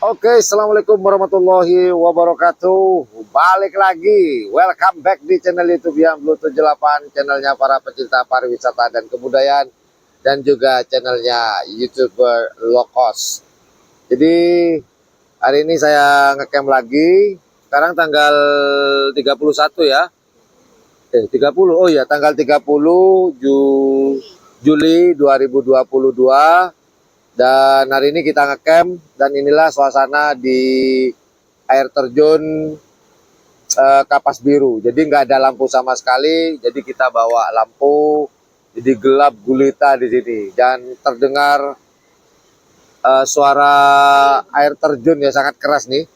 Oke, assalamualaikum warahmatullahi wabarakatuh. Balik lagi, welcome back di channel YouTube yang Blue 78, channelnya para pecinta pariwisata dan kebudayaan, dan juga channelnya YouTuber low cost. Jadi hari ini saya ngecamp lagi. Sekarang tanggal 31 ya. 30. Oh ya, tanggal 30 Juli 2022. Dan hari ini kita ngecamp dan inilah suasana di air terjun Kapas Biru. Jadi nggak ada lampu sama sekali. Jadi kita bawa lampu. Jadi gelap gulita di sini dan terdengar suara air terjun ya, sangat keras nih.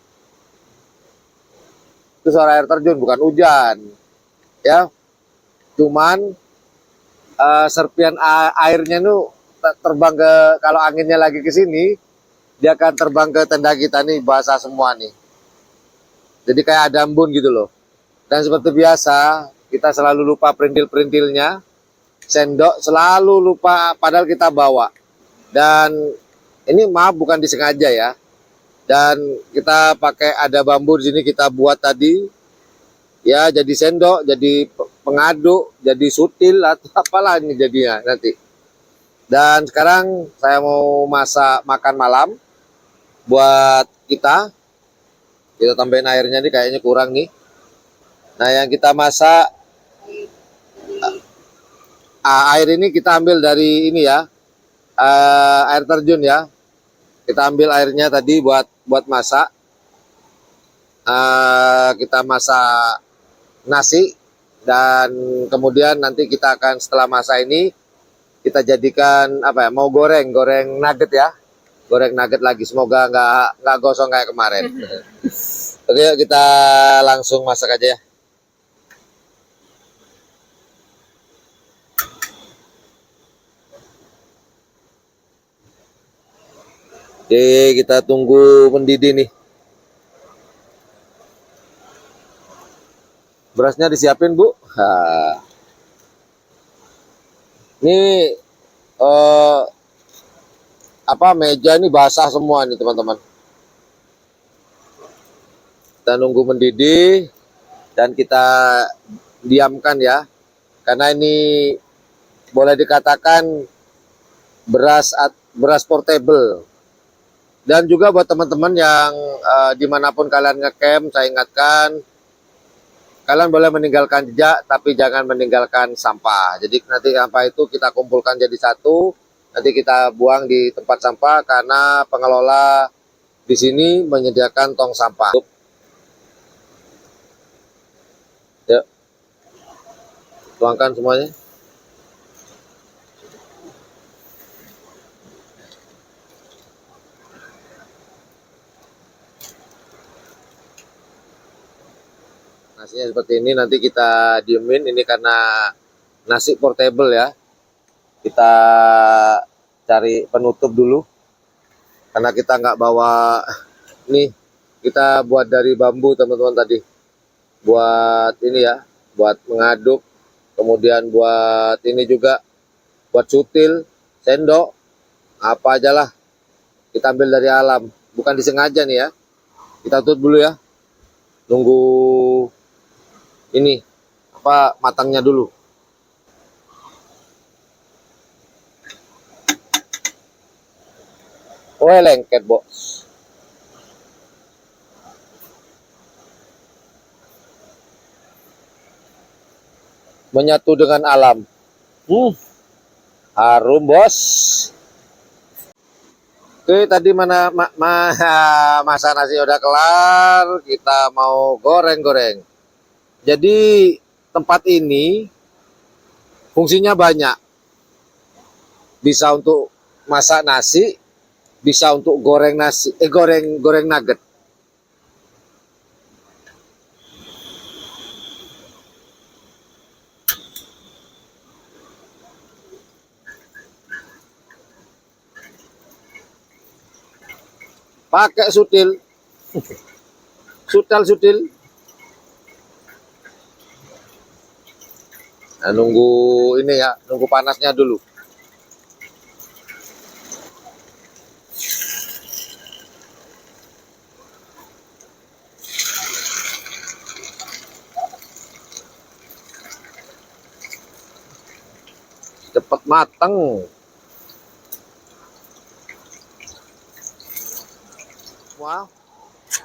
Itu suara air terjun, bukan hujan. Ya, cuman serpian airnya itu terbang ke, kalau anginnya lagi ke sini, dia akan terbang ke tenda kita nih, basah semua nih. Jadi kayak ada embun gitu loh. Dan seperti biasa, kita selalu lupa perintil-perintilnya. Sendok selalu lupa, padahal kita bawa. Dan ini maaf bukan disengaja ya. Dan kita pakai ada bambu di sini kita buat tadi. Ya, jadi sendok, jadi pengaduk, jadi sutil atau apalah ini jadinya nanti. Dan sekarang saya mau masak makan malam buat kita. Kita tambahin airnya nih, kayaknya kurang nih. Nah, yang kita masak air ini kita ambil dari ini ya, air terjun ya. Kita ambil airnya tadi buat masak. Kita masak nasi dan kemudian nanti kita akan setelah masak ini kita jadikan apa ya, mau goreng nugget ya, goreng nugget lagi, semoga nggak gosong kayak kemarin. Oke, yuk kita langsung masak aja ya. Oke, kita tunggu mendidih nih. Berasnya disiapin, Bu. Ini meja ini basah semua nih teman-teman. Kita nunggu mendidih dan kita diamkan ya, karena ini boleh dikatakan beras portable. Dan juga buat teman-teman yang dimanapun kalian ngecamp, saya ingatkan kalian boleh meninggalkan jejak, tapi jangan meninggalkan sampah. Jadi nanti sampah itu kita kumpulkan jadi satu, nanti kita buang di tempat sampah karena pengelola di sini menyediakan tong sampah. Yuk, tuangkan semuanya. Nasinya seperti ini, nanti kita diemin. Ini karena nasi portable ya. Kita cari penutup dulu. Karena kita nggak bawa, nih kita buat dari bambu teman-teman tadi. Buat ini ya, buat mengaduk. Kemudian buat ini juga, buat sutil, sendok, apa aja lah. Kita ambil dari alam, bukan disengaja nih ya. Kita tutup dulu ya. Nunggu ini matangnya dulu. Oh, lengket, bos. Menyatu dengan alam. Harum, bos. Oke, tadi masa nasi udah kelar, kita mau goreng-goreng. Jadi tempat ini fungsinya banyak. Bisa untuk masak nasi, bisa untuk goreng nasi, goreng nugget. Pakai sutil. Sutil. Nah, nunggu ini ya, nunggu panasnya dulu. Cepet mateng. Wah,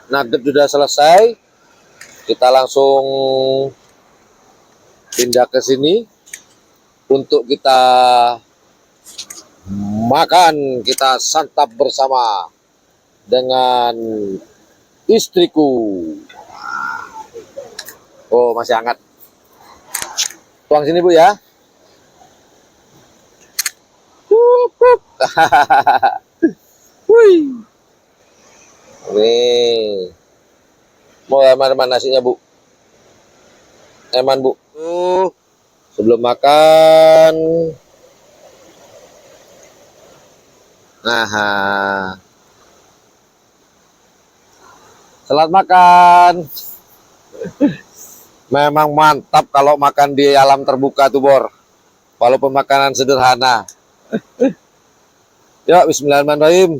nugget sudah selesai. Kita langsung pindah ke sini untuk kita makan, kita santap bersama dengan istriku. Oh, masih hangat. Tuang sini, Bu, ya. Wih. Nih. Mau eman nasinya, Bu? Eman, Bu. Sebelum makan. Nah. Selamat makan. Memang mantap kalau makan di alam terbuka tuh, Bor. Walaupun makanan sederhana. Yuk, bismillahirrahmanirrahim.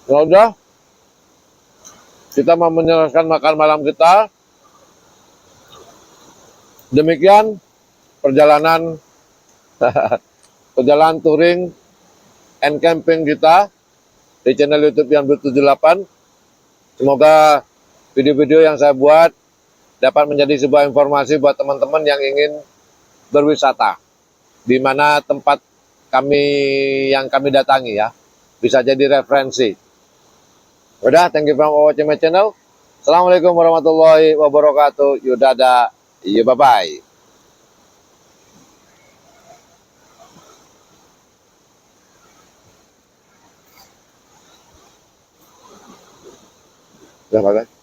Ya udah, kita mau menyelesaikan makan malam kita. Demikian perjalanan perjalanan touring and camping kita di channel YouTube yang 78. Semoga video-video yang saya buat dapat menjadi sebuah informasi buat teman-teman yang ingin berwisata di mana tempat yang kami datangi ya. Bisa jadi referensi. Udah, thank you for watching my channel. Assalamualaikum warahmatullahi wabarakatuh. Yuk, dadah. Yuk, bye-bye. Udah, bye-bye.